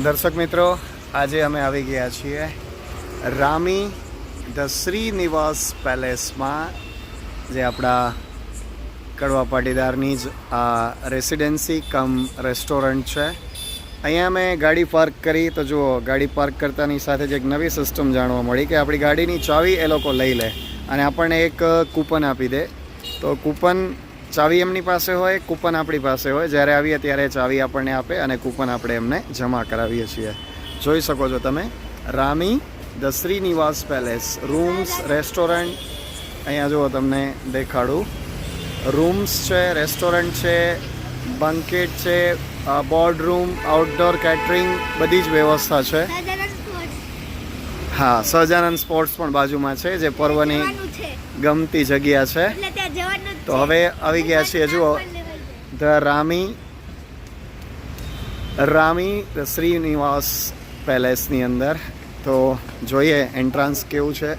દર્શક મિત્રો, આજે અમે આવી ગયા છીએ રામી ધ શ્રીનિવાસ પેલેસમાં, જે આપણા કડવા પાટીદારની જ આ રેસિડેન્સી કમ રેસ્ટોરન્ટ છે. અહીંયા અમે ગાડી પાર્ક કરી તો જુઓ, ગાડી પાર્ક કરતાની સાથે જ એક નવી સિસ્ટમ જાણવા મળી કે આપણી ગાડીની ચાવી એ લોકો લઈ લે અને આપણને એક કૂપન આપી દે. તો કૂપન, ચાવી એમની પાસે હોય, કૂપન આપણી પાસે હોય. જ્યારે આવીએ ત્યારે ચાવી આપણને આપે અને કૂપન આપણે એમને જમા કરાવીએ છીએ. જોઈ શકો છો તમે, Rami the Srinivas palace rooms restaurant. અહીંયા જુઓ, તમને દેખાડું. રૂમ્સ છે, રેસ્ટોરન્ટ છે, બંકેટ છે, બોર્ડ રૂમ, આઉટડોર કેટરિંગ, બધી જ વ્યવસ્થા છે. હા, સહજાનંદ સ્પોર્ટ્સ પણ બાજુમાં છે, જે પર્વની ગમતી જગ્યા છે. તો હવે આવી ગયા છીએ, જુઓ, ધ રામી ધ શ્રીનિવાસ પેલેસની અંદર. તો જોઈએ એન્ટ્રાન્સ કેવું છે.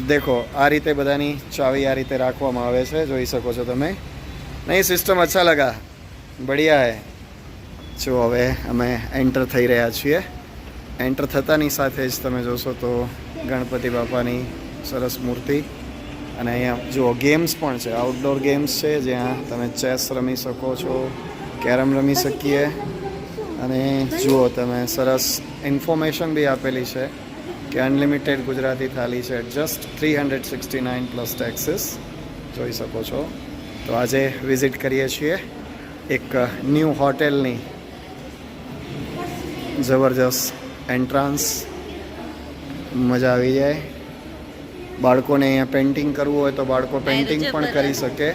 દેખો, આ રીતે બધાની ચાવી આ રીતે રાખવામાં આવે છે, જોઈ શકો છો તમે. નહીં, સિસ્ટમ અચ્છા લગા, બઢિયા હે. જો હવે અમે એન્ટર થઈ રહ્યા છીએ. એન્ટર થતાની સાથે જ તમે જોશો તો ગણપતિ બાપાની સરસ મૂર્તિ. અને અહીંયા જુઓ, ગેમ્સ પણ છે, આઉટડોર ગેમ્સ છે, જ્યાં તમે ચેસ રમી શકો છો, કેરમ રમી શકીએ. અને જુઓ તમે, સરસ ઇન્ફોર્મેશન બી આપેલી છે કે અનલિમિટેડ ગુજરાતી થાળી છે, જસ્ટ 369 પ્લસ ટેક્સીસ. જોઈ શકો છો. તો આજે વિઝિટ કરીએ છીએ એક ન્યૂ હોટેલની. જબરજસ્ત એન્ટ્રાન્સ, મજા આવી જાય. બાળકોને અહીંયા પેઇન્ટિંગ કરવું હોય તો બાળકો પેઇન્ટિંગ પણ કરી શકે.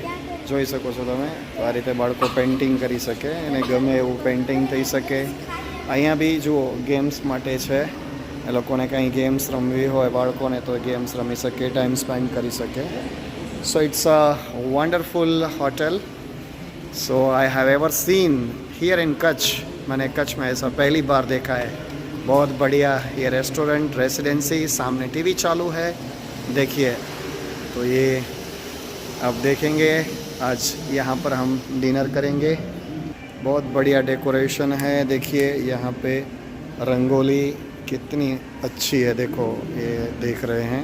જોઈ શકો છો તમે. તો આ રીતે બાળકો પેઇન્ટિંગ કરી શકે અને ગમે એવું પેઇન્ટિંગ થઈ શકે. અહીંયા બી જુઓ, ગેમ્સ માટે છે. એ લોકોને કંઈ ગેમ્સ રમવી હોય બાળકોને તો ગેમ્સ રમી શકે, ટાઈમ સ્પેન્ડ કરી શકે. So it's a wonderful hotel. So I have ever seen here in Kutch. मैंने कच्छ में ऐसा पहली बार देखा है. बहुत बढ़िया ये रेस्टोरेंट, रेसिडेंसी. सामने टीवी चालू है, देखिए. तो ये अब देखेंगे, आज यहाँ पर हम डिनर करेंगे. बहुत बढ़िया डेकोरेशन है. देखिए यहाँ पे रंगोली कितनी अच्छी है, देखो, ये देख रहे हैं.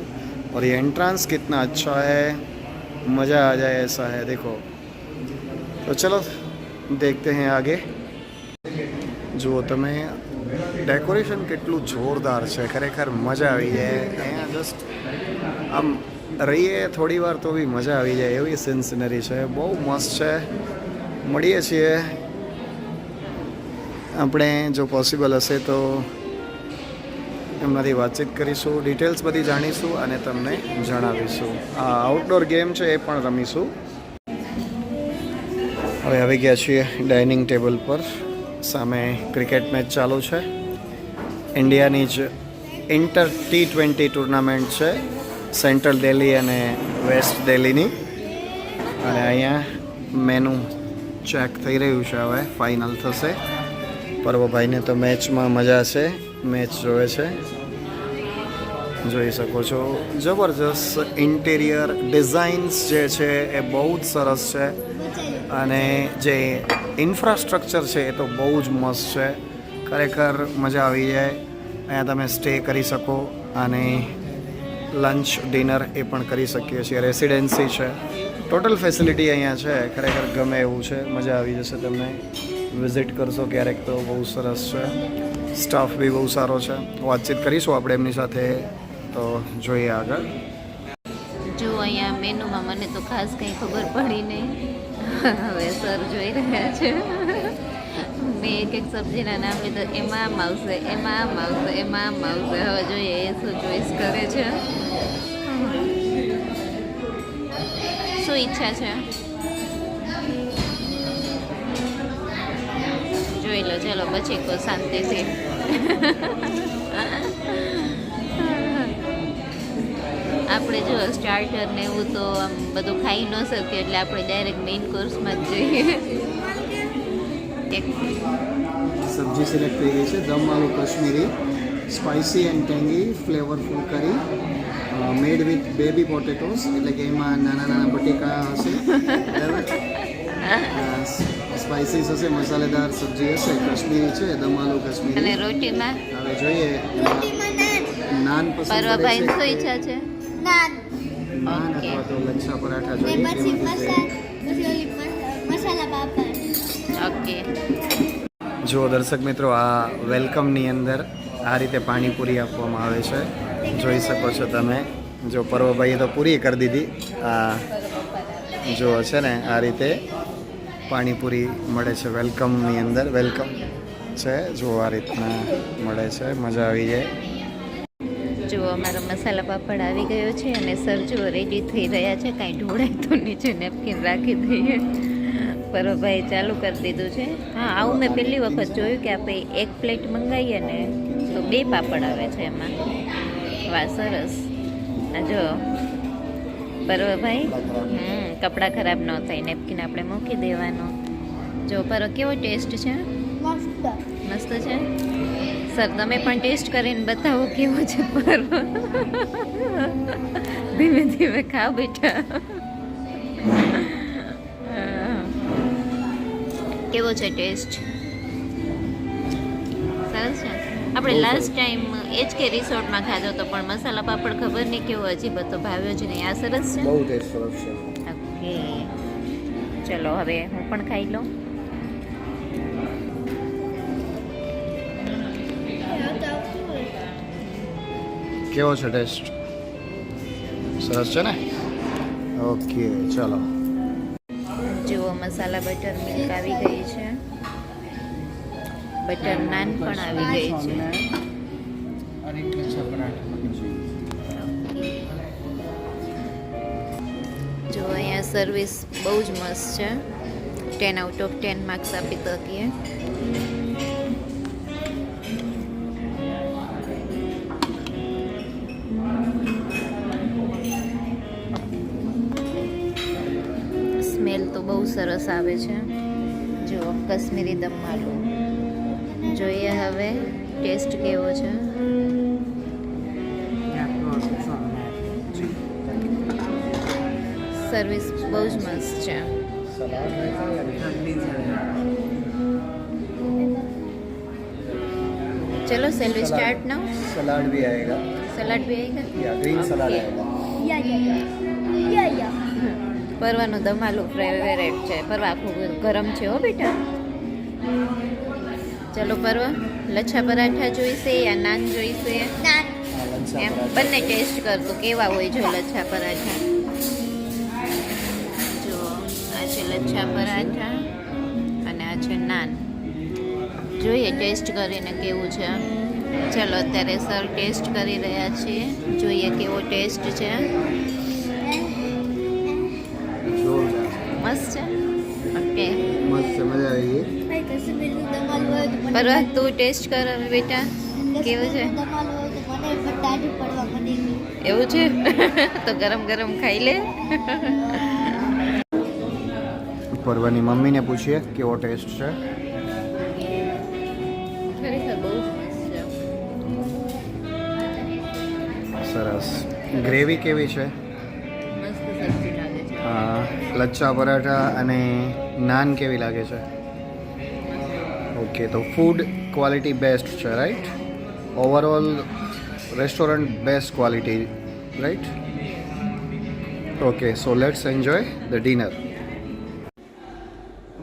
और ये एंट्रेंस कितना अच्छा है, मज़ा आ जाए ऐसा है. देखो, तो चलो देखते हैं आगे. જુઓ તમે, ડેકોરેશન કેટલું જોરદાર છે, ખરેખર મજા આવી જાય. અહીંયા જસ્ટ આમ રહીએ થોડી વાર તો બી મજા આવી જાય એવી સીનરી છે. બહુ મસ્ત છે. મળીએ છીએ આપણે, જો પોસિબલ હશે તો એમનાથી વાતચીત કરીશું, ડિટેલ્સ બધી જાણીશું અને તમને જણાવીશું. આ આઉટડોર ગેમ છે એ પણ રમીશું. હવે આવી ગયા છીએ ડાઇનિંગ ટેબલ પર. સામે ક્રિકેટ મેચ ચાલુ છે. ઇન્ડિયાની જ ઇન્ટર T20 ટુર્નામેન્ટ છે, સેન્ટ્રલ દિલ્હી અને વેસ્ટ દિલ્હીની. અને અહીંયા મેનુ ચેક થઈ રહ્યું છે. હવે ફાઇનલ થશે. પર્વભાઈને તો મેચમાં મજા છે, મેચ જોવે છે. જોઈ શકો છો, જબરજસ્ત ઇન્ટિરિયર ડિઝાઇન્સ જે છે એ બહુ જ સરસ છે. અને જે ઇન્ફ્રાસ્ટ્રક્ચર છે એ તો બહુ જ મસ્ત છે. ખરેખર મજા આવી જાય. અહીંયા તમે સ્ટે કરી શકો અને લંચ, ડિનર એ પણ કરી શકીએ છીએ. રેસિડેન્સી છે, ટોટલ ફેસિલિટી અહીંયા છે. ખરેખર ગમે એવું છે, મજા આવી જશે તમને. વિઝિટ કરશો ક્યારેક તો બહુ સરસ છે. સ્ટાફ બી બહુ સારો છે. વાતચીત કરીશું આપણે એમની સાથે. તો જોઈએ આગળ. જો અહીંયા મેનુમાં મને તો ખાસ કંઈ ખબર પડી નહીં. હવે સર જોઈ રહ્યા છે. મેં એક સબ્જીના નામ લીધું, એમાં આમ આવશે, એમાં આમ આવશે, એમાં આમ આવશે. હવે જોઈએ એ શું ચોઈસ કરે છે. શું ઈચ્છા છે જોઈ લો. ચલો પછી કોઈ શાંતિથી. આપણે જો સ્ટાર્ટર ને એવું તો આમ બધું ખાઈ ન શકીએ, એટલે આપણે ડાયરેક્ટ મેઇન કોર્સમાં જ જઈએ. સબ્જી સિલેક્ટ થઈ ગઈ છે. Dum aloo Kashmiri, spicy and tangy flavourful curry, made with baby potatoes, એટલે કે એમાં નાના નાના બટેકા હશે. બરાબર. સ્પાઇસીસ હશે, મસાલેદાર સબ્જી હશે, કાશ્મીરી છે, દમ આલુ અને કાશ્મીરી. રોટીમાં હવે જોઈએ નાન પસંદ પરવાભાઈ કરે શું છે ઈચ્છા છે? નાન નાન ઓકે. અથવા તો લચ્છા પરાઠા ને જોઈએ પછી કેમાંથી છે. મસાલા પાપડ. ઓકે. જો દર્શક મિત્રો, આ વેલકમની અંદર આ રીતે પાણીપુરી આપવામાં આવે છે, જોઈ શકો છો તમે. જો પર્વભાઈએ તો પૂરી કરી દીધી. આ જો છે ને આ રીતે પાણીપુરી મળે છે વેલકમની અંદર. વેલકમ છે, જો આ રીતના મળે છે, મજા આવી જાય. જુઓ અમારો મસાલા પાપડ આવી ગયો છે અને સર જુઓ રેડી થઈ રહ્યા છે. કાંઈ ઢોળાય તો નીચે નેપકિન રાખી દઈએ. પરોભાઈ ચાલુ કરી દીધું છે. હા, આવું મેં પહેલી વખત જોયું કે આપણે એક પ્લેટ મંગાવીએ ને તો 2 પાપડ આવે છે એમાં. વાહ, સરસ. આ જો પરોભાઈ, કપડાં ખરાબ ન થાય, નેપકિન આપણે મૂકી દેવાનું. જો પરો, કેવો ટેસ્ટ છે? મસ્ત. મસ્ત છે. સર તમે પણ ટેસ્ટ કરીને બતાવો કેવો છે પર્વ. ધીમે ધીમે ખાઓ બેટા. કેવો છે ટેસ્ટ? સરસ છે. આપણે લાસ્ટ ટાઈમ HK રિસોર્ટમાં ખાધો તો પણ મસાલા પાપડ ખબર નહીં કેવો અજીબ હતો, ભાવ્યો જ નહીં. આ સરસ છે. બહુ ટેસ્ટ સરસ છે. ઓકે, ચલો હવે હું પણ ખાઈ લઉં. કેવો છે ટેસ્ટ? સરસ છે ને? ઓકે, ચલો. જુઓ મસાલા બટર મિલ્ક આવી ગઈ છે, બટર નાન પણ આવી ગઈ છે. જો અહીંયા સર્વિસ બહુ જ મસ્ત છે. 10 આઉટ ઓફ 10 માર્ક્સ આપી શકીએ. સ્મેલ તો બહુ સરસ આવે છે. જો કશ્મીરી દમ આલુ જોઈએ હવે ટેસ્ટ કેવો છે. સર્વિસ બહુ જ મસ્ત છે. चलो सेल स्टार्ट नाउ. सलाद भी आएगा. सलाड भी आएगा. या ग्रीन सलाद Okay. आएगा. યા. પરવાનું દમાલું ફેવરેટ છે. પરવા આખું ગરમ છે હો બેટા. ચલો પરવા, લચ્છા પરાઠા જોઈશે યા નાન જોઈશે? નાન. લચ્છા એમ પરાઠા. બંને ટેસ્ટ કરતો કેવા હોય જો લચ્છા પરાઠા. જો આ છે લચ્છા પરાઠા અને આ છે નાન. જોઈએ ટેસ્ટ કરીને કેવું છે. ચલો અત્યારે સર ટેસ્ટ કરી રહ્યા છીએ, જોઈએ કેવો ટેસ્ટ છે. જોરદાર. મસ્ત છે. ઓકે, મસ્ત છે, મજા આવી ગઈ. ભાઈ કશ્મીરનું દમાલ હોય તો મને પરવા તું ટેસ્ટ કર હવે બેટા, કેવું છે? કશ્મીરનું દમાલ હોય તો મને પણ દાઢી પડવા મળી ગઈ. એવું છે? તો ગરમ ગરમ ખાઈ લે. પરવાની મમ્મીને પૂછીએ કેવો ટેસ્ટ છે. ખરેખર બહુ જ મસ્ત છે. સરસ. ગ્રેવી કેવી છે? મસ્ત સબ્જી લાગે છે. લચ્છા પરાઠા અને નાન કેવી લાગે છે? ઓકે, તો ફૂડ ક્વોલિટી બેસ્ટ છે, right? Overall restaurant best quality, right? Okay, so let's enjoy the dinner.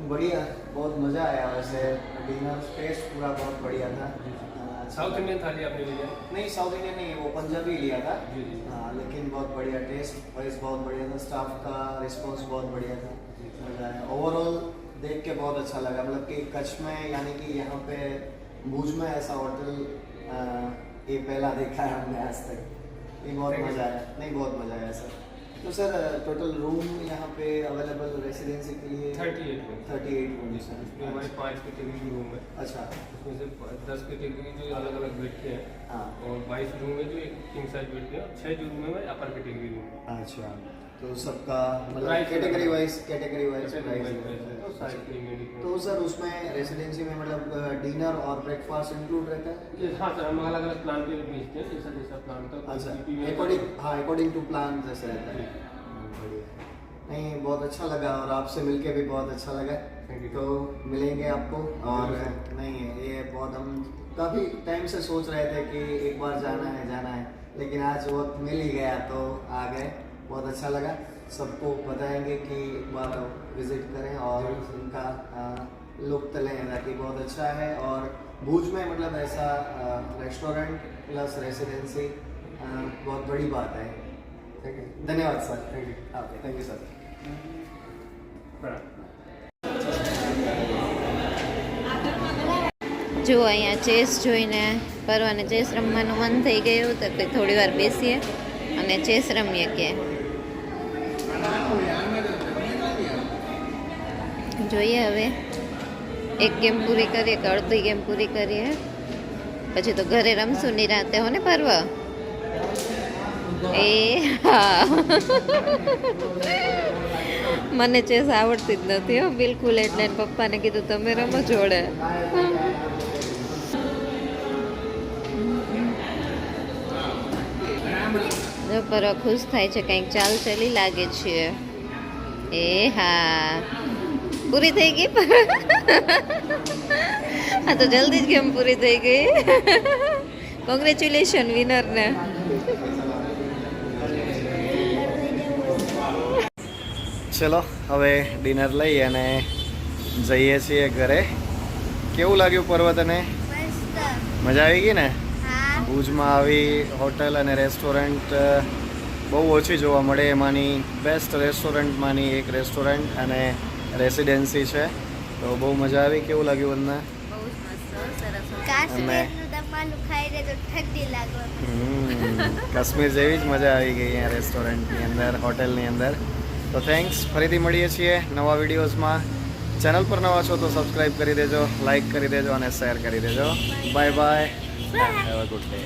बढ़िया, बहुत मज़ा आया. वैसे डिनर टेस्ट पूरा बहुत बढ़िया था. साउथ इंडियन थाली आपने लिया? नहीं, साउथ इंडियन नहीं, वो पंजाबी लिया था. जी जी. हाँ, लेकिन बहुत बढ़िया टेस्ट वाइज बहुत बढ़िया था. स्टाफ का रिस्पॉन्स बहुत बढ़िया था. मज़ा आया. ओवरऑल देख के बहुत अच्छा लगा. मतलब कि कच्छ में, यानी कि यहाँ पे भुज में ऐसा होटल ये पहला देखा है हमने आज तक. ये बहुत मज़ा आया. नहीं, बहुत मज़ा आया सर. तो सर टोटल रूम यहाँ पे अवेलेबल रेसिडेंसी के लिए 38 रूम. 38 room sir. इसमें हमारे 5 कैटेगरी रूम है. अच्छा. उसमें से 10 कैटेगरी जो अलग अलग बेड के हैं हाँ. और 22 रूम है जो एक किंग साइज बेड के हैं. 6 जो रूम है अपर कैटेगरी रूम. अच्छा, तो सबका मतलब Price कैटेगरी वाइज तो सर उसमें रेसिडेंसी में मतलब डिनर और ब्रेकफास्ट इंक्लूड रहता है? हाँ सर, हम अलग अलग प्लान पे भेजते हैं, जैसा जैसा प्लान था. अच्छा, अकॉर्डिंग टू प्लान जैसे रहता है. बढ़िया. नहीं, बहुत अच्छा लगा और आपसे मिलके भी बहुत अच्छा लगा. Thank you. तो मिलेंगे आपको। और नहीं ये बहुत हम काफ़ी टाइम से सोच रहे थे कि एक बार जाना है, लेकिन आज वक्त मिल ही गया तो आ गए। बहुत अच्छा लगा। सबको बताएंगे कि एक बार विजिट करें और उनका लुत्फ लें, ताकि बहुत अच्छा है। और भूज में मतलब ऐसा रेस्टोरेंट प्लस रेसिडेंसी बहुत बड़ी बात है। Thank you. धन्यवाद sir. Thank you. Okay, thank you sir. प्रणाम। જો અહીંયા ચેસ જોઈને પરવાને ચેસ રમવાનું મન થઈ ગયું તો કંઈ થોડી વાર બેસીએ અને ચેસ રમીએ કે જોઈએ હવે એક ગેમ પૂરી કરીએ કે અડધી ગેમ પૂરી કરીએ પછી તો ઘરે રમશું નિરાંતે હો ને પર્વ એ હા મને ચેસ આવડતી જ નથી હો બિલકુલ એટલે એના પપ્પાને કીધું તમે રમો જોડે જો પર ખુશ થાય છે કંઈક ચાલ ચલી લાગે છે એ હા પૂરી થઈ ગઈ હા તો જલ્દી જ ગેમ પૂરી થઈ ગઈ કોંગ્રેચ્યુલેશન વિનરને ચલો હવે ડિનર લઈ અને જઈએ છીએ ઘરે. કેવું લાગ્યું પર્વત? અને મસ્ત. મજા આવી ગઈ ને? હા. ભુજમાં આવી હોટલ અને રેસ્ટોરન્ટ બહુ ઓછી જોવા મળે. એમાંની બેસ્ટ રેસ્ટોરન્ટમાંની એક રેસ્ટોરન્ટ અને રેસિડેન્સી છે. તો બહુ મજા આવી. કેવું લાગ્યું તમને? બહુ જ મસ્ત સરસ કાશ્મીરનું દમાલું ખાઈને તો ઠંડી લાગવા. કાશ્મીર જેવી જ મજા આવી ગઈ અહીંયા રેસ્ટોરન્ટની અંદર, હોટલની અંદર. તો થેન્ક્સ. ફરીથી મળીએ છીએ નવા વિડીયોઝમાં. ચેનલ પર નવા છો તો સબસ્ક્રાઈબ કરી દેજો, લાઈક કરી દેજો અને શેર કરી દેજો. Bye bye. Have a good day.